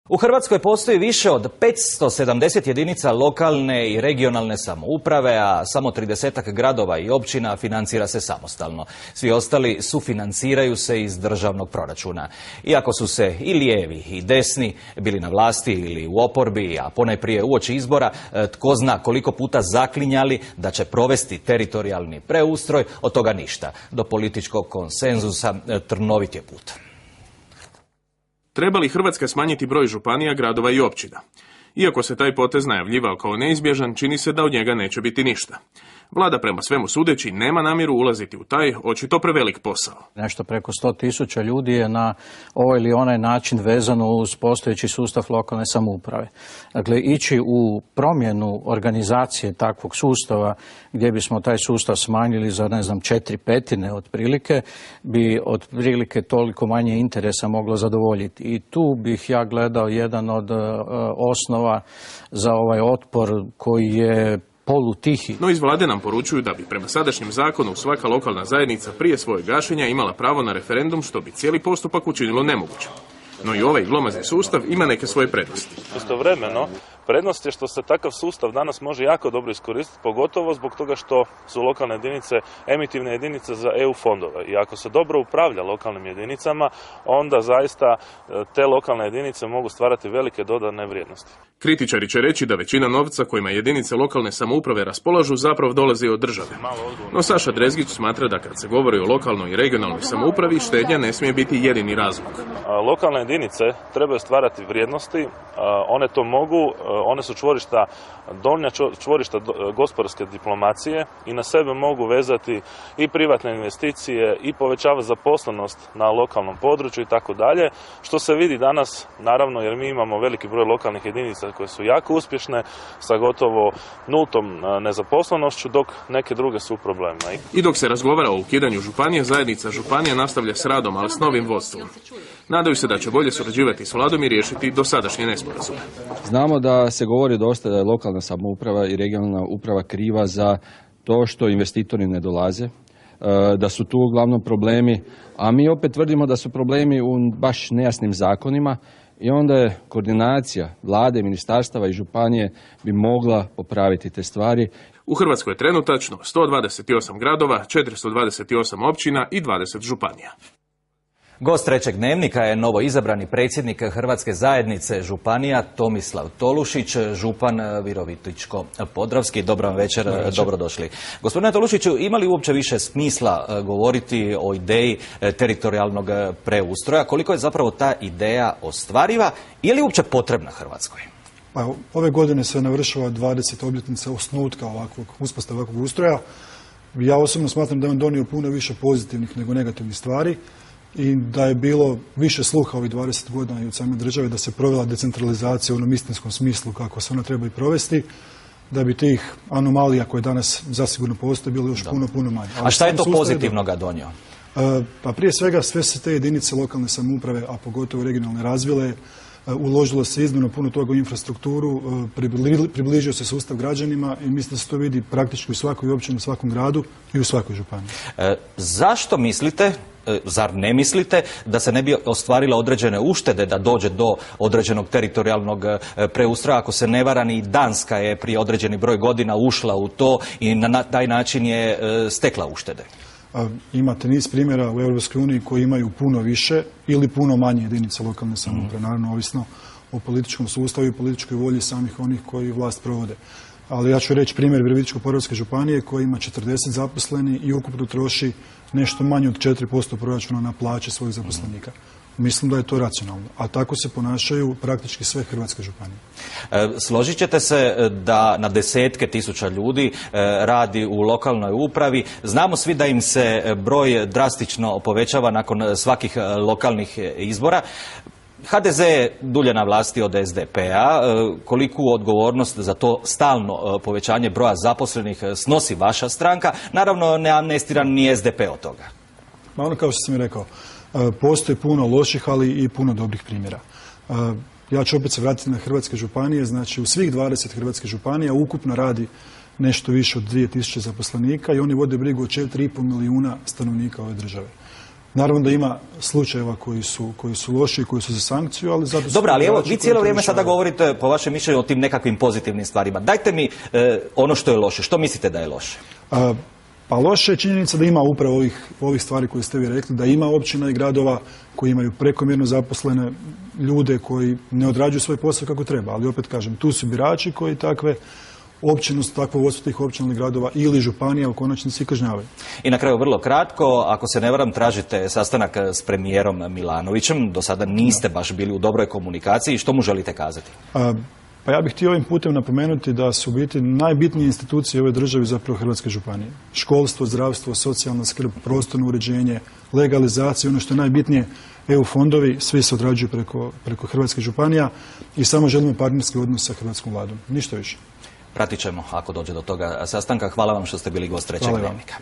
U Hrvatskoj postoji više od 570 jedinica lokalne i regionalne samouprave, a samo 30-ak gradova i općina financira se samostalno. Svi ostali sufinanciraju se iz državnog proračuna. Iako su se i lijevi i desni bili na vlasti ili u oporbi, a ponajprije uoči izbora, tko zna koliko puta zaklinjali da će provesti teritorijalni preustroj, od toga ništa. Do političkog konsenzusa trnovit je put. Treba li Hrvatska smanjiti broj županija, gradova i općina? Iako se taj potez najavljivao kao neizbježan, čini se da od njega neće biti ništa. Vlada prema svemu sudeći nema namjeru ulaziti u taj očito prevelik posao. Nešto preko 100.000 ljudi je na ovaj ili onaj način vezano uz postojeći sustav lokalne samouprave. Dakle, ići u promjenu organizacije takvog sustava gdje bismo taj sustav smanjili za 4/5 otprilike, bi otprilike toliko manje interesa moglo zadovoljiti. I tu bih ja gledao jedan od osnova za ovaj otpor koji je polutihi. No iz vlade nam poručuju da bi prema sadašnjem zakonu svaka lokalna zajednica prije svojeg gašenja imala pravo na referendum, što bi cijeli postupak učinilo nemoguće. No i ovaj glomazni sustav ima neke svoje prednosti. Istovremeno, prednost je što se takav sustav danas može jako dobro iskoristiti, pogotovo zbog toga što su lokalne jedinice emitivne jedinice za EU fondove. I ako se dobro upravlja lokalnim jedinicama, onda zaista te lokalne jedinice mogu stvarati velike dodane vrijednosti. Kritičari će reći da većina novca kojima jedinice lokalne samouprave raspolažu zapravo dolazi od države. No Saša Drezgić smatra da kad se govori o lokalnoj i regionalnoj samoupravi, štednja ne smije biti jedini razlog. Lokalne jedinice trebaju stvarati vrijednosti, one to mogu, one su donja čvorišta gospodarske diplomacije i na sebe mogu vezati i privatne investicije i povećavati zaposlenost na lokalnom području i tako dalje, što se vidi danas, naravno, jer mi imamo veliki broj lokalnih jedinica koje su jako uspješne sa gotovo nultom nezaposlenošću, dok neke druge su u problemima. I dok se razgovara o ukidanju županije, zajednica županija nastavlja s radom, ali s novim vodstvom. Nadaju se da će bolje surađivati s vladom i riješiti dosadašnje nesporazume. Znamo da se govori dosta da je lokalna samouprava i regionalna uprava kriva za to što investitori ne dolaze, da su tu uglavnom problemi, a mi opet tvrdimo da su problemi u baš nejasnim zakonima i onda je koordinacija vlade, ministarstava i županije bi mogla popraviti te stvari. U Hrvatskoj je trenutačno 128 gradova, 428 općina i 20 županija. Gost trećeg dnevnika je novo izabrani predsjednik Hrvatske zajednice županija Tomislav Tolušić, župan Virovitičko-podravski. Dobra vam večer, dobrodošli. Gospodine Tolušiću, ima li uopće više smisla govoriti o ideji teritorijalnog preustroja? Koliko je zapravo ta ideja ostvariva? Je li uopće potrebna Hrvatskoj? Pa, ove godine se navršava 20. obljetnica osnutka uspostave ovakvog ustroja. Ja osobno smatram da je on donio puno više pozitivnih nego negativnih stvari i da je bilo više sluha ovih 20 godina i od same države da se provela decentralizacija u onom istinskom smislu kako se ona treba i provesti, da bi tih anomalija koje danas zasigurno postoje bilo još puno manje. A šta je to pozitivnoga donio? Pa prije svega sve se te jedinice lokalne samouprave, a pogotovo regionalne, razvile, uložilo se iznimno puno toga u infrastrukturu, približio se sustav građanima i mislim da se to vidi praktički u svakoj općini, u svakom gradu i u svakoj županiji. Zašto mislite, zar ne mislite, da se ne bi ostvarile određene uštede da dođe do određenog teritorijalnog preustroja? Ako se ne varam, i Danska je prije određeni broj godina ušla u to i na taj način je stekla uštede. Imate niz primjera u EU koji imaju puno više ili puno manje jedinice lokalne samouprave, naravno ovisno o političkom sustavu i političkoj volji samih onih koji vlast provode. Ali ja ću reći primjer Virovitičko-podravske županije koja ima 40 zaposleni i ukupno troši nešto manje od 4% proračuna na plaće svojih zaposlenika. Mislim da je to racionalno, a tako se ponašaju praktički sve hrvatske županije. Složit ćete se da na desetke tisuća ljudi radi u lokalnoj upravi. Znamo svi da im se broj drastično povećava nakon svakih lokalnih izbora. HDZ je dulje na vlasti od SDP-a. Koliku odgovornost za to stalno povećanje broja zaposlenih snosi vaša stranka? Naravno, ne amnestira ni SDP od toga. Ono kao što sam i rekao, postoji puno loših, ali i puno dobrih primjera. Ja ću opet se vratiti na hrvatske županije. Znači, u svih 20 hrvatskih županija ukupno radi nešto više od 2000 zaposlenika i oni vode brigu o 4,5 milijuna stanovnika ove države. Naravno da ima slučajeva koji su loši i koji su za sankciju, ali zato su... Dobro, ali evo, vi koji cijelo to vrijeme sada rješavaju. govorite, po vašem mišljenju, o tim nekakvim pozitivnim stvarima. Dajte mi ono što je loše. Što mislite da je loše? Pa loše je činjenica da ima upravo ovih stvari koje ste vi rekli, da ima općina i gradova koji imaju prekomjerno zaposlene ljude koji ne odrađuju svoj posao kako treba. Ali opet kažem, tu su birači koji takve općinu, takvo vodstvo tih općina ili gradova ili županija u konačnici kažnjavaju. I na kraju vrlo kratko, ako se ne varam, tražite sastanak s premijerom Milanovićem. Do sada niste baš bili u dobroj komunikaciji. Što mu želite kazati? Pa ja bih htio ovim putem napomenuti da su u biti najbitnije institucije u ovoj državi zapravo hrvatske županije. Školstvo, zdravstvo, socijalna skrb, prostorno uređenje, legalizacija, ono što je najbitnije, EU fondovi, svi se odrađuju preko hrvatskih županija i samo želimo partnerski odnos sa hrvatskom vladom. Ništa više. Pratit ćemo ako dođe do toga sastanka. Hvala vam što ste bili gost Trećeg Dnevnika.